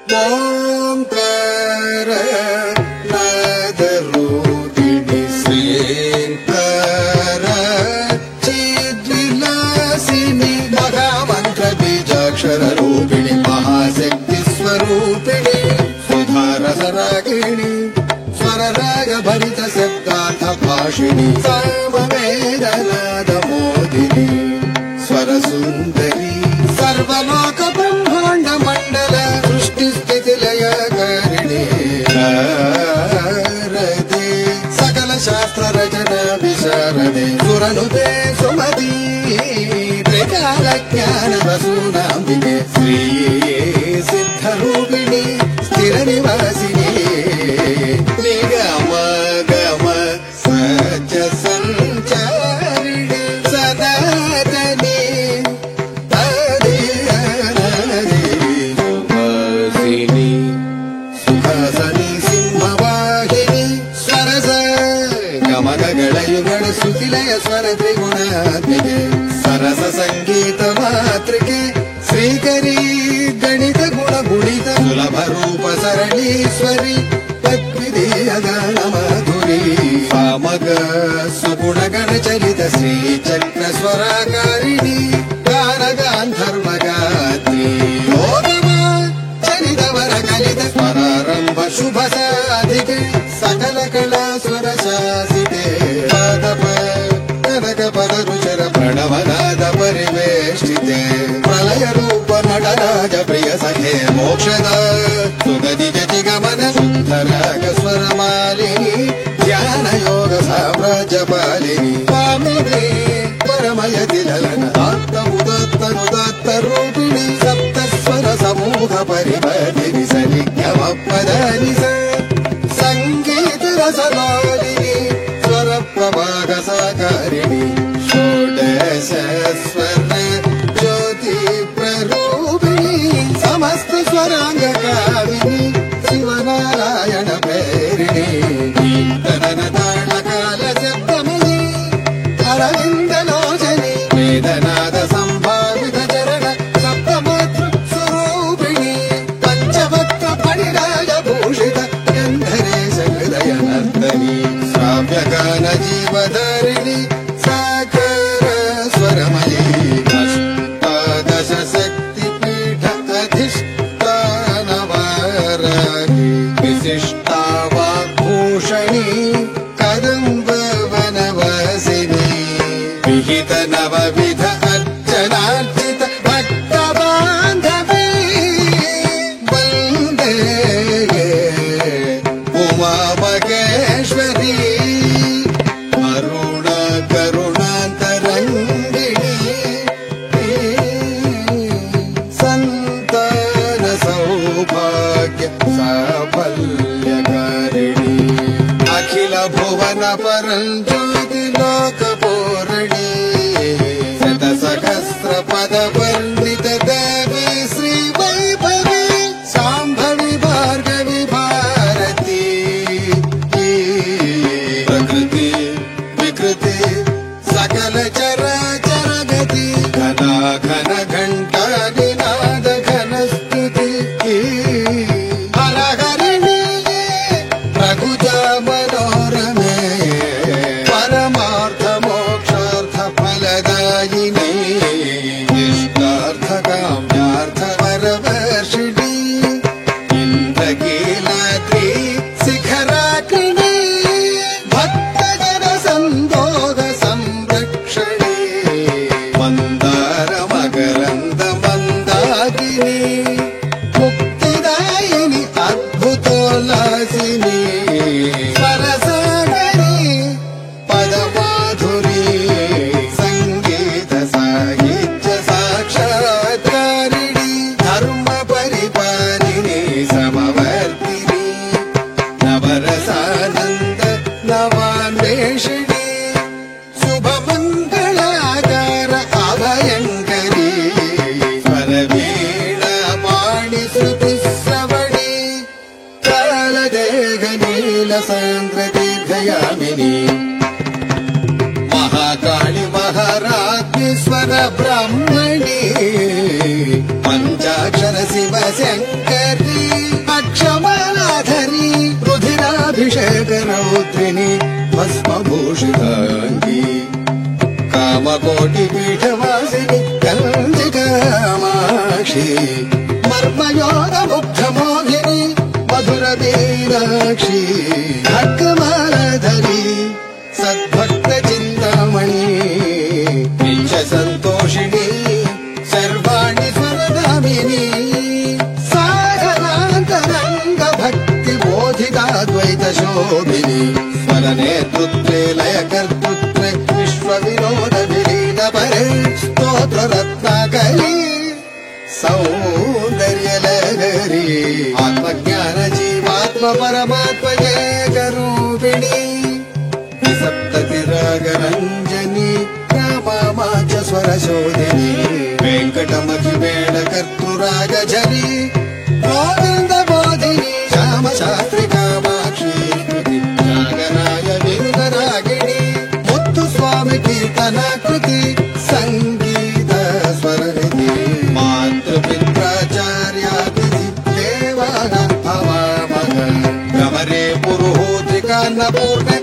ಓಂಕಾರ ನಾದರೂಪಿಣಿ ಶ್ರೀಂಕಾರ ಚಿದ್ವಿಲಾಸಿನಿ ಮಹಾಮಂತ್ರ ಬೀಜಾಕ್ಷರ ರೂಪಿಣಿ ಮಹಾಶಕ್ತಿ ಸ್ವರೂಪಿಣಿ ಸುಧಾರಸರಾಗಿಣಿ ಸ್ವರರಾಗ ಭರಿತ ಶಬ್ದಾರ್ಥ ಭಾಷಿಣಿ ಸಾಮವೇದನಾದ ಮೋದಿನಿ ಸ್ವರ ಸುಂದರಿ ಸರ್ವಲೋಕ ಬ್ರಹ್ಮಾಂಡ ಮಂಡಲ ಸೃಷ್ಟಿ ಸ್ಥಿತಿ ಲಯಕಾರಿಣಿ ಶಾರದೆ ಸಕಲ ಶಾಸ್ತ್ರ ರಚನಾ ವಿಶಾರದೆ ಸುರನುತೆ ಸುಮತಿ ತ್ರಿಕಾಲ ಜ್ಞಾನದ ಸುನಾಂಬಿಕೆ ಶ್ರೀ ಸಿದ್ಧರೂಪಿಣಿ ಸ್ಥಿರ ನಿವಾಸಿನಿ ನಿಗಮ ಗಮ ಸಜ ಸಂಚಾರಿಣಿ ಸದಾತನಿ ಸುಭಾಸಿನಿ ಸುಹಾಸನಿ ಸಿಂಹವಾಹಿನಿ ಸ್ವರಸ ಗಮನಗಳ ಯುಗಳ ಸುತಿಲಯ ಸ್ವರ ತ್ರಿಗುಣಾತ್ಮಿಕೆ ಸರಸ ಸಂಗೀತ ಮಾತೃಕೆ ಶ್ರೀಕರಿ ಗಣಿತ ಗುಣ ಗುಣಿತ ಸುಲಭ ರೂಪ ಸರಣೀಶ್ವರಿ ತದ್ವಿಧೇಯ ಗಾನ ಮಾಧುರಿ ಸಾಮಗ ಸುಗುಣ ಗಣ ಚರಿತ ಶ್ರೀ ಚಕ್ರ ಸ್ವರಾಕಾರಿಣಿ ಗಾನ ಗಾಂಧರ್ವ ಗಾತ್ರಿ ಯೋಗಮ ಚರಿತವರ ಕಲಿತ ಸ್ವರಾರಂಭ ಶುಭ ಸಾಧಿಕೆ ಸಕಲ ಕಲಾ ಸ್ವರ ಶಾಸಿತೆ ಪಾದಪ ಕನಕ ಪದ ರುಚರ ಪ್ರಣವನಾದ ಪರಿವೇಷ್ಟಿತೆ ಪ್ರಲಯ ರೂಪ ನಟರಾಜ ಪ್ರಿಯ ಸಖೆ ಮೋಕ್ಷದ ಸುಗದಿ ಗತಿ ಗಮನ ಸುಂದರಾಗ ಸ್ವರ ಮಾಲಿನಿ ಧ್ಯಾನ ಯೋಗ ಸಾಮ್ರಾಜ್ಯ ಪಾಲಿನಿ ಸ್ವಾಮಿನೇ ಪರಮಯತಿ ಲಲನ ಆತ್ತ ಉದತ್ತ ರೂಪಿಣಿ ಸಪ್ತ ಸ್ವರ ಸಮೂಹ ಪರಿಪದಿನಿ ಸನಿಜ್ಞಮ ಪದನಿ ಸಂಗೀತ ರಸಲಾಲಿನಿ ಸ್ವರ ಪ್ರಭಾಗ ಸಾಕಾರಿಣಿ ಷೋಡಶ ಸ್ವರ ಜ್ಯೋತಿ ಪ್ರರೂಪಿಣಿ ಸಮಸ್ತ ಸ್ವರಾಂಗ ಕಾವಿನಿ ಶಿವನಾರಾಯಣ ಪ್ರೇರಿಣಿ ಕೀರ್ತನ ತಾಳ ಕಾಲ ಶಬ್ದಮಯಿ ಅರವಿಂದ ಲೋಚನಿ ವೇದನಾದ ಸಂಭಾವಿತ ಚರಣ ಸಪ್ತಮಾತೃ ಸ್ವರೂಪಿಣಿ ಪಂಚಭಕ್ತ ಪರಿರಾಜ ಭೂಷಿತ ಗಂಧರೇಶ ಹೃದಯ ನರ್ದನಿ ಶ್ರಾವ್ಯ ಗಾನ ಜೀವಧಾರಿಣಿ ಸಾಕಾರ ಸ್ವರಮಯಿ ಅಷ್ಟಾದಶ ಶಕ್ತಿ ಪೀಠ ಅಧಿಷ್ಠಾನವಾರಾಗಿ ವಿಶಿಷ್ಟಾ ವಾಗ್ಭೂಷಣಿ ಕದಂಬ ವನವಾಸಿನಿ ವಿಹಿತ ನವವಿಧ ಅರ್ಚನಾರ್ಚಿತ ಭಕ್ತ ಬಾಂಧವೀ ವಂದೇ ಉಮಾ ಮಹೇಶ್ವರಿ ಅರುಣ ಕರುಣಾಂತರಂಗಿಣಿ ಸಂತಾನ ಸೌಭಾಗ್ಯ ಸಾಫಲ್ಯಕಾರಿಣಿ ಅಖಿಲ ಭುವನ ಪರಂಜ್ಯೋತಿ ಲೋಕ ಪೂರಣಿ ಶತ ಸಹಸ್ರ ಪದ ವರ್ಣಿತ ದೇವಿ ಶ್ರೀ ವೈಭವಿ ಸಾಂಭವಿ ಭಾರ್ಗವಿ ಭಾರತಿ ಪ್ರಕೃತಿ ವಿಕೃತಿ ಸಕಲ ಚರ ಚರಗತಿ ಘನ ಘನ ಘಂಟಾ ನಿನಾದ ಘನ ಸ್ತುತಿ ಹರಹರಿಣಿ ರಘುಜ ಮನೋರಮೆ ಪರಮಾರ್ಥ ಮೋಕ್ಷಾರ್ಥ ಫಲದಾಯಿನಿ ಇಷ್ಟಾರ್ಥ ಕಾಮ್ಯಾರ್ಥ ವರವರ್ಷಿಣಿ ಇಂದ್ರಕೀಲಾದ್ರಿ ಶಿಖರಾಗ್ರಣಿ ಭಕ್ತ ಜನ ಸಂದೋಗ ಸಂರಕ್ಷಣೆ ಮಂದಾರ ಮಕರಂದ ಮಂದಾಕಿನಿ ಮುಕ್ತಿದಾಯಿನಿ ಅದ್ಭುತೋಲ್ಲಾಸಿನಿ ಸ್ವರಸಾಗರಿ ಪದಮಾಧುರಿ ಸಂಗೀತ ಸಾಹಿತ್ಯ ಸಾಕ್ಷಾತ್ಕಾರಿಣಿ ಧರ್ಮ ಪರಿಪಾಲಿನಿ ಸಮವರ್ತಿನಿ ನವರಸಾನಂದ ನವಾನ್ವೇಷಿಣಿ ಶುಭ ಮಂಗಳಾಕಾರ ಅಭಯಂಕರಿ ಸ್ವರವೀಣ रौद्रिणी भस्मभूषिताङ्गी कामकोटिपीठवासिनि कञ्चिकामाक्षी मर्मयोगमुग्धमोहिनी मधुरमीनाक्षी खड्गमालाधरी सद्भक्तचिन्तामणि नित्यसन्तोषिणी सर्वाणि स्वरधामिनी शोभिनी स्वरनेतृत्वे लयकर्तृत्वे विश्वविनोदविलीनपरे स्तोत्ररत्नाकरी सौन्दर्यलहरी आत्मज्ञानजीवात्मपरमात्मयेकरूपिणी सप्ततिरागरञ्जनी रामाच स्वरशोधिनी वेङ्कटमखिवेणकर्तृरागजनी गोविन्दबोधिनी श्यामशास्त्रि कीर्तनाकृति संगीत स्वरनिधि मातृपित्राचार्यातिथि देवानां भवामः गमरे पुरोहितिका न पूर्णे